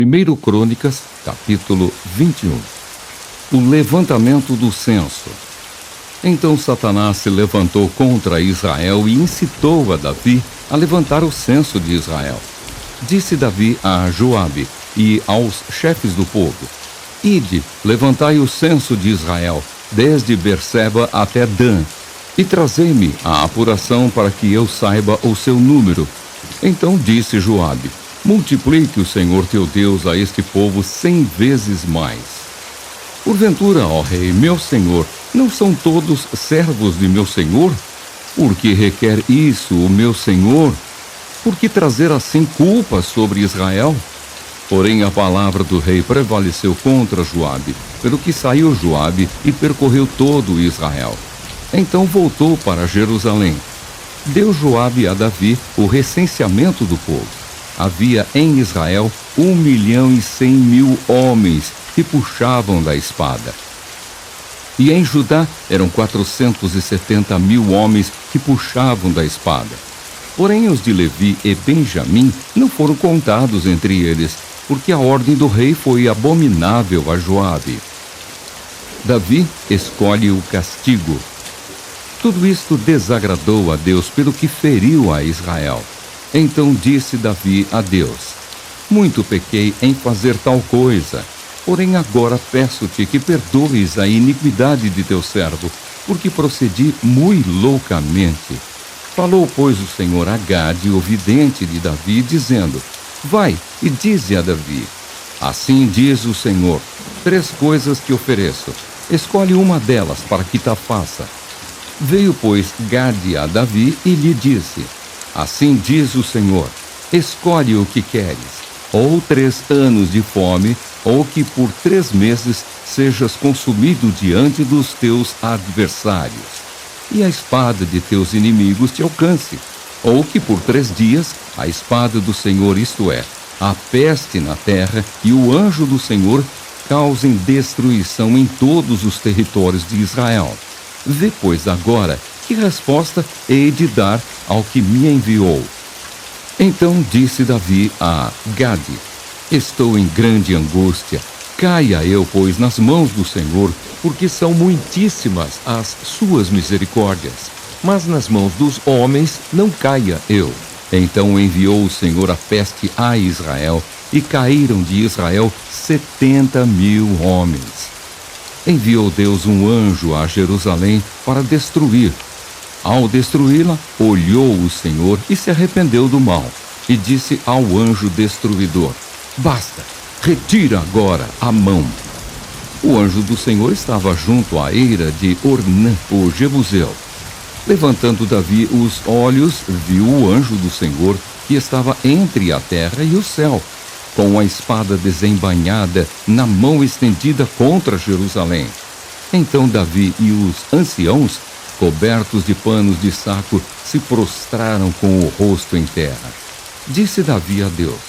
1 Crônicas, capítulo 21. O levantamento do censo. Então Satanás se levantou contra Israel e incitou a Davi a levantar o censo de Israel. Disse Davi a Joabe e aos chefes do povo: Ide, levantai o censo de Israel, desde Berseba até Dan, e trazei-me a apuração para que eu saiba o seu número. Então disse Joabe: Multiplique o Senhor teu Deus a este povo 100 vezes mais. Porventura, ó rei, meu senhor, não são todos servos de meu senhor? Por que requer isso o meu senhor? Por que trazer assim culpa sobre Israel? Porém a palavra do rei prevaleceu contra Joabe, pelo que saiu Joabe e percorreu todo Israel. Então voltou para Jerusalém. Deu Joabe a Davi o recenseamento do povo. Havia em Israel 1.100.000 homens que puxavam da espada. E em Judá eram 470.000 homens que puxavam da espada. Porém os de Levi e Benjamim não foram contados entre eles, porque a ordem do rei foi abominável a Joabe. Davi escolhe o castigo. Tudo isto desagradou a Deus, pelo que feriu a Israel. Então disse Davi a Deus: Muito pequei em fazer tal coisa, porém agora peço-te que perdoes a iniquidade de teu servo, porque procedi muito loucamente. Falou, pois, o Senhor a Gade, o vidente de Davi, dizendo: Vai e dize a Davi: Assim diz o Senhor, 3 coisas te ofereço, escolhe uma delas para que ta faça. Veio, pois, Gade a Davi e lhe disse: Assim diz o Senhor, escolhe o que queres, ou 3 anos de fome, ou que por 3 meses sejas consumido diante dos teus adversários, e a espada de teus inimigos te alcance, ou que por 3 dias a espada do Senhor, isto é, a peste na terra, e o anjo do Senhor causem destruição em todos os territórios de Israel. Vê, pois, agora que resposta hei de dar ao que me enviou. Então disse Davi a Gade: Estou em grande angústia. Caia eu, pois, nas mãos do Senhor, porque são muitíssimas as suas misericórdias. Mas nas mãos dos homens não caia eu. Então enviou o Senhor a peste a Israel, e caíram de Israel 70.000 homens. Enviou Deus um anjo a Jerusalém para destruir. Ao destruí-la, olhou o Senhor e se arrependeu do mal, e disse ao anjo destruidor: Basta, retira agora a mão. O anjo do Senhor estava junto à eira de Ornã, o Jebuseu. Levantando Davi os olhos, viu o anjo do Senhor, que estava entre a terra e o céu, com a espada desembainhada na mão estendida contra Jerusalém. Então Davi e os anciãos, cobertos de panos de saco, se prostraram com o rosto em terra. Disse Davi a Deus: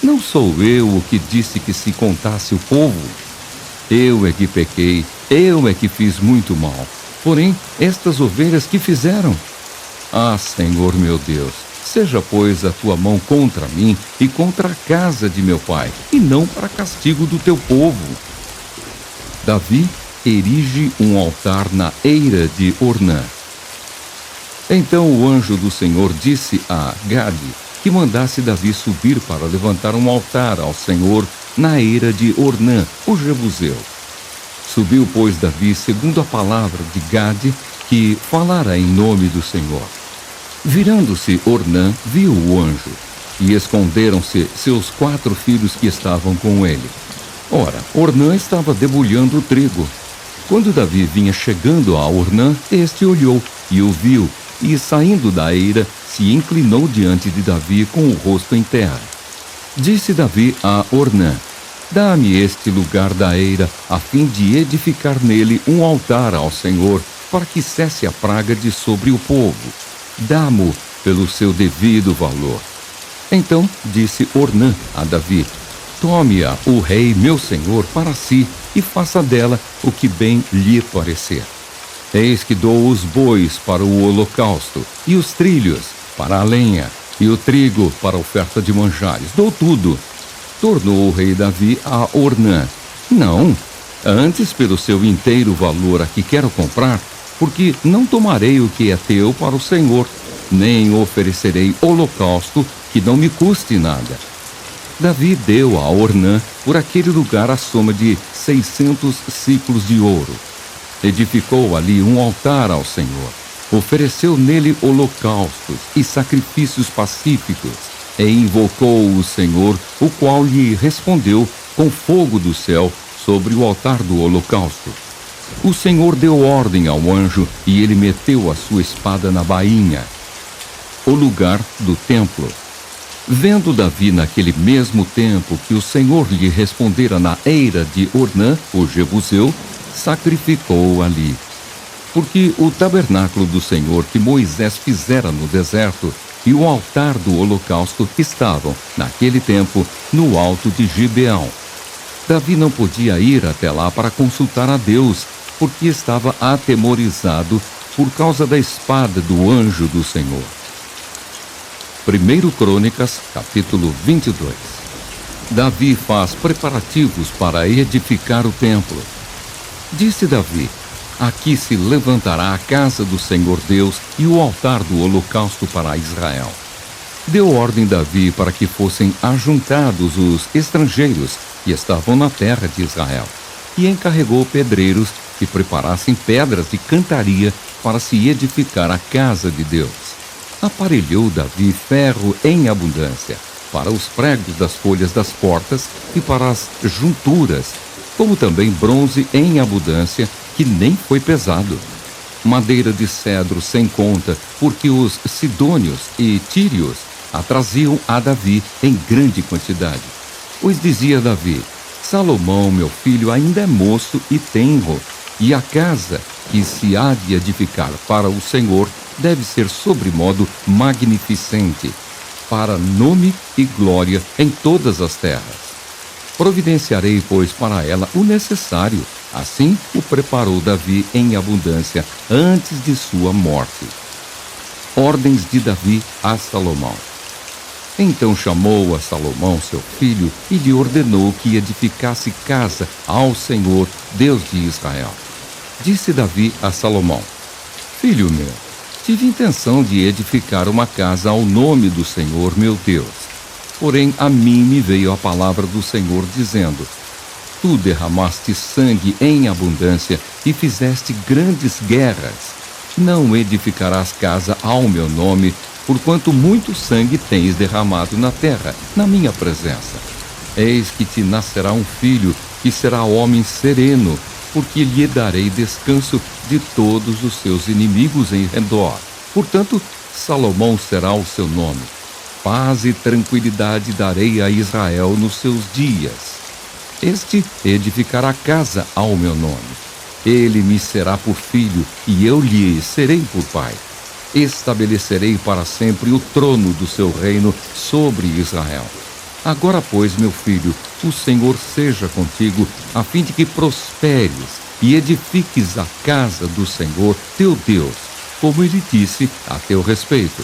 Não sou eu o que disse que se contasse o povo? Eu é que pequei, eu é que fiz muito mal. Porém, estas ovelhas que fizeram? Ah, Senhor meu Deus, seja, pois, a tua mão contra mim e contra a casa de meu pai, e não para castigo do teu povo. Davi erige um altar na eira de Ornã. Então o anjo do Senhor disse a Gade que mandasse Davi subir para levantar um altar ao Senhor na eira de Ornã, o Jebuseu. Subiu, pois, Davi segundo a palavra de Gade, que falara em nome do Senhor. Virando-se Ornã, viu o anjo, e esconderam-se seus 4 filhos que estavam com ele. Ora, Ornã estava debulhando o trigo. Quando Davi vinha chegando a Ornã, este olhou e o viu, e saindo da eira, se inclinou diante de Davi com o rosto em terra. Disse Davi a Ornã: Dá-me este lugar da eira, a fim de edificar nele um altar ao Senhor, para que cesse a praga de sobre o povo. Dá-mo pelo seu devido valor. Então disse Ornã a Davi: Tome-a o rei meu senhor para si, e faça dela o que bem lhe parecer. Eis que dou os bois para o holocausto, e os trilhos para a lenha, e o trigo para a oferta de manjares. Dou tudo. Tornou o rei Davi a Ornã: Não, antes pelo seu inteiro valor a que quero comprar, porque não tomarei o que é teu para o Senhor, nem oferecerei holocausto que não me custe nada. Davi deu a Ornã por aquele lugar a soma de 600 ciclos de ouro. Edificou ali um altar ao Senhor. Ofereceu nele holocaustos e sacrifícios pacíficos, e invocou o Senhor, o qual lhe respondeu com fogo do céu sobre o altar do holocausto. O Senhor deu ordem ao anjo, e ele meteu a sua espada na bainha, o lugar do templo. Vendo Davi naquele mesmo tempo que o Senhor lhe respondera na eira de Ornã, o Jebuseu, sacrificou ali. Porque o tabernáculo do Senhor que Moisés fizera no deserto e o altar do holocausto estavam, naquele tempo, no alto de Gibeão. Davi não podia ir até lá para consultar a Deus, porque estava atemorizado por causa da espada do anjo do Senhor. 1 Crônicas, capítulo 22. Davi faz preparativos para edificar o templo. Disse Davi: Aqui se levantará a casa do Senhor Deus e o altar do holocausto para Israel. Deu ordem Davi para que fossem ajuntados os estrangeiros que estavam na terra de Israel, e encarregou pedreiros que preparassem pedras de cantaria para se edificar a casa de Deus. Aparelhou Davi ferro em abundância para os pregos das folhas das portas e para as junturas, como também bronze em abundância, que nem foi pesado. Madeira de cedro sem conta, porque os sidônios e tírios a traziam a Davi em grande quantidade. Pois dizia Davi: Salomão, meu filho, ainda é moço e tenro, e a casa que se há de edificar para o Senhor deve ser sobremodo magnificente, para nome e glória em todas as terras. Providenciarei, pois, para ela o necessário. Assim o preparou Davi em abundância antes de sua morte. Ordens de Davi a Salomão. Então chamou a Salomão, seu filho, e lhe ordenou que edificasse casa ao Senhor, Deus de Israel. Disse Davi a Salomão: Filho meu, tive intenção de edificar uma casa ao nome do Senhor, meu Deus. Porém, a mim me veio a palavra do Senhor, dizendo: Tu derramaste sangue em abundância e fizeste grandes guerras. Não edificarás casa ao meu nome, porquanto muito sangue tens derramado na terra, na minha presença. Eis que te nascerá um filho, que será homem sereno, porque lhe darei descanso de todos os seus inimigos em redor. Portanto, Salomão será o seu nome. Paz e tranquilidade darei a Israel nos seus dias. Este edificará casa ao meu nome. Ele me será por filho, e eu lhe serei por pai. Estabelecerei para sempre o trono do seu reino sobre Israel. Agora, pois, meu filho, o Senhor seja contigo, a fim de que prosperes e edifiques a casa do Senhor, teu Deus, como ele disse a teu respeito.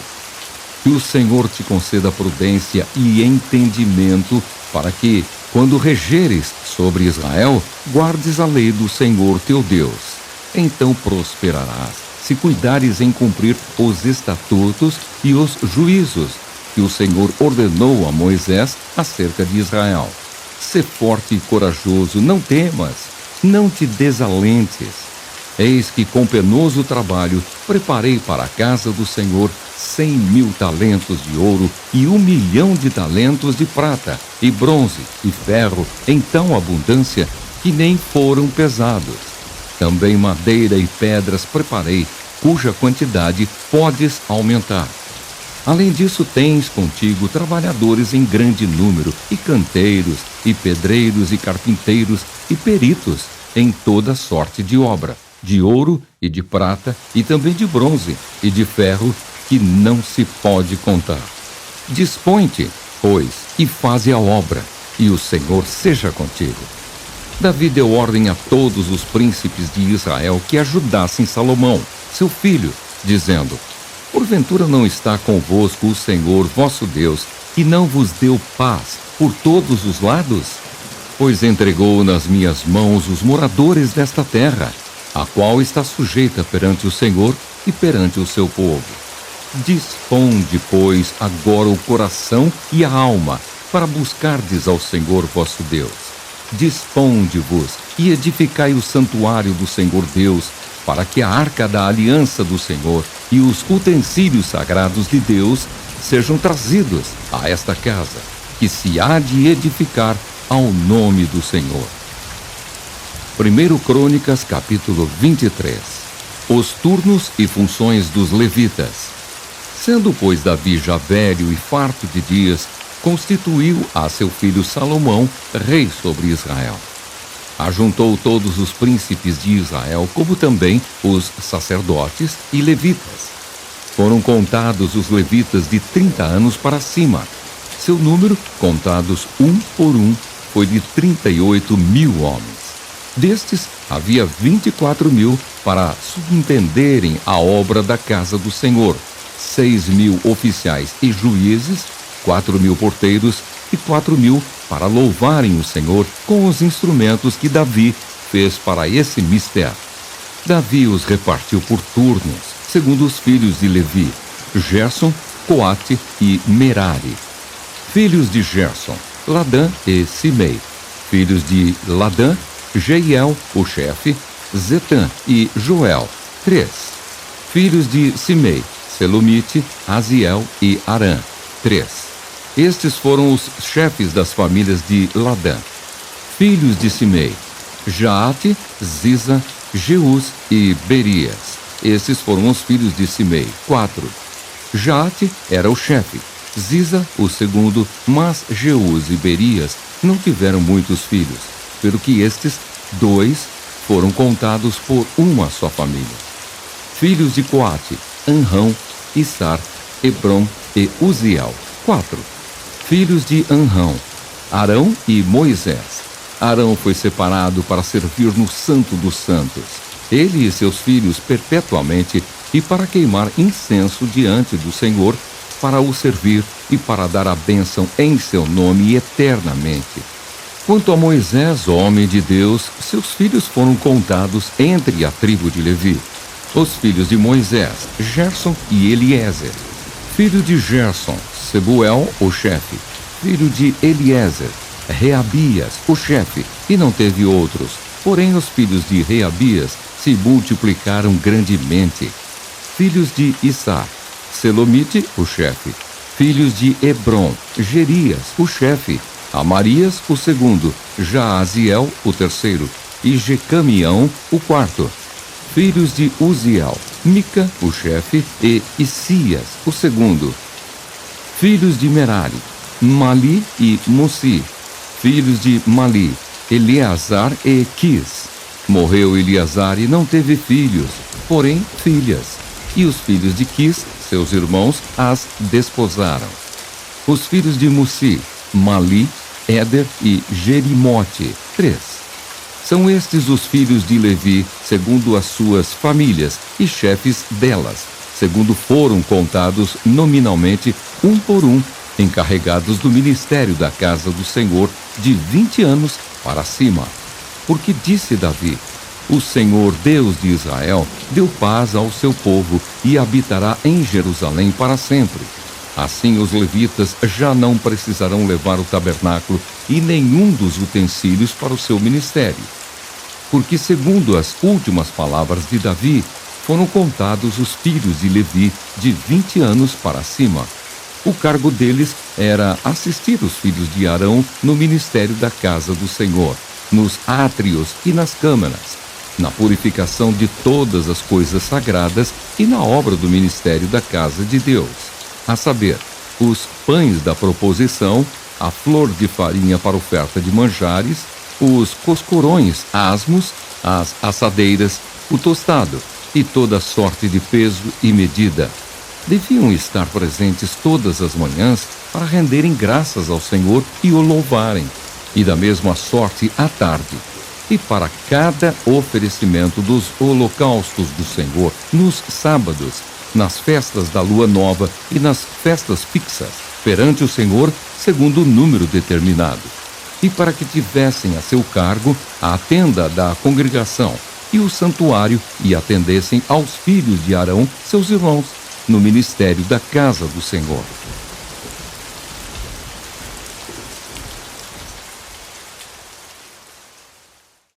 Que o Senhor te conceda prudência e entendimento, para que, quando regeres sobre Israel, guardes a lei do Senhor teu Deus. Então prosperarás, se cuidares em cumprir os estatutos e os juízos que o Senhor ordenou a Moisés acerca de Israel. Sê forte e corajoso, não temas, não te desalentes. Eis que com penoso trabalho preparei para a casa do Senhor 100.000 talentos de ouro e 1.000.000 de talentos de prata, e bronze e ferro em tão abundância que nem foram pesados. Também madeira e pedras preparei, cuja quantidade podes aumentar. Além disso, tens contigo trabalhadores em grande número, e canteiros, e pedreiros, e carpinteiros, e peritos em toda sorte de obra, de ouro e de prata, e também de bronze e de ferro, que não se pode contar. Dispõe-te, pois, e faze a obra, e o Senhor seja contigo. Davi deu ordem a todos os príncipes de Israel que ajudassem Salomão, seu filho, dizendo: Porventura não está convosco o Senhor vosso Deus, e não vos deu paz, por todos os lados? Pois entregou nas minhas mãos os moradores desta terra, a qual está sujeita perante o Senhor e perante o seu povo. Disponde, pois, agora o coração e a alma, para buscardes ao Senhor vosso Deus. Disponde-vos e edificai o santuário do Senhor Deus, para que a arca da aliança do Senhor e os utensílios sagrados de Deus sejam trazidos a esta casa, que se há de edificar ao nome do Senhor. 1 Crônicas, capítulo 23. Os turnos e funções dos levitas. Sendo, pois, Davi já velho e farto de dias, constituiu a seu filho Salomão rei sobre Israel. Ajuntou todos os príncipes de Israel, como também os sacerdotes e levitas. Foram contados os levitas de 30 anos para cima. Seu número, contados um por um, foi de 38.000 homens. Destes, havia 24.000 para subentenderem a obra da casa do Senhor, 6.000 oficiais e juízes, 4.000 porteiros e 4.000 para louvarem o Senhor com os instrumentos que Davi fez para esse mistério. Davi os repartiu por turnos, segundo os filhos de Levi, Gerson, Coate e Merari. Filhos de Gerson, Ladã e Simei. Filhos de Ladã, Jeiel, o chefe, Zetã e Joel, 3. Filhos de Simei, Selomite, Aziel e Arã, 3. Estes foram os chefes das famílias de Ladã. Filhos de Simei, Jaate, Ziza, Jeus e Berias. Estes foram os filhos de Simei, 4. Jaate era o chefe, Ziza o segundo, mas Jeus e Berias não tiveram muitos filhos, pelo que estes 2 foram contados por uma só família. Filhos de Coate, Anrão, Issar, Hebron e Uziel, 4. Filhos de Anrão, Arão e Moisés. Arão foi separado para servir no Santo dos Santos, ele e seus filhos perpetuamente, e para queimar incenso diante do Senhor, para o servir e para dar a bênção em seu nome eternamente. Quanto a Moisés, homem de Deus, seus filhos foram contados entre a tribo de Levi. Os filhos de Moisés, Gerson e Eliezer. Filho de Gerson, Sebuel, o chefe. Filho de Eliezer, Reabias, o chefe, e não teve outros. Porém, os filhos de Reabias se multiplicaram grandemente. Filhos de Issar, Selomite, o chefe. Filhos de Hebron, Gerias, o chefe. Amarias, o segundo. Jaaziel, o terceiro. E Jecamião, o quarto. Filhos de Uziel, Mica, o chefe. E Isias, o segundo. Filhos de Merari, Mali e Mussi. Filhos de Mali, Eleazar e Quis. Morreu Eleazar e não teve filhos, porém filhas. E os filhos de Quis, seus irmãos, as desposaram. Os filhos de Mussi, Mali, Éder e Jerimote, 3. São estes os filhos de Levi, segundo as suas famílias, e chefes delas, segundo foram contados nominalmente, um por um, encarregados do ministério da casa do Senhor, de 20 anos para cima. Porque disse Davi: o Senhor, Deus de Israel, deu paz ao seu povo e habitará em Jerusalém para sempre. Assim os levitas já não precisarão levar o tabernáculo e nenhum dos utensílios para o seu ministério. Porque, segundo as últimas palavras de Davi, foram contados os filhos de Levi de 20 anos para cima. O cargo deles era assistir os filhos de Arão no ministério da casa do Senhor, nos átrios e nas câmaras, na purificação de todas as coisas sagradas e na obra do ministério da casa de Deus, a saber, os pães da proposição, a flor de farinha para oferta de manjares, os coscorões asmos, as assadeiras, o tostado e toda sorte de peso e medida. Deviam estar presentes todas as manhãs para renderem graças ao Senhor e o louvarem, e da mesma sorte à tarde, e para cada oferecimento dos holocaustos do Senhor, nos sábados, nas festas da lua nova e nas festas fixas, perante o Senhor segundo o número determinado, e para que tivessem a seu cargo a tenda da congregação e o santuário e atendessem aos filhos de Arão, seus irmãos, no ministério da casa do Senhor.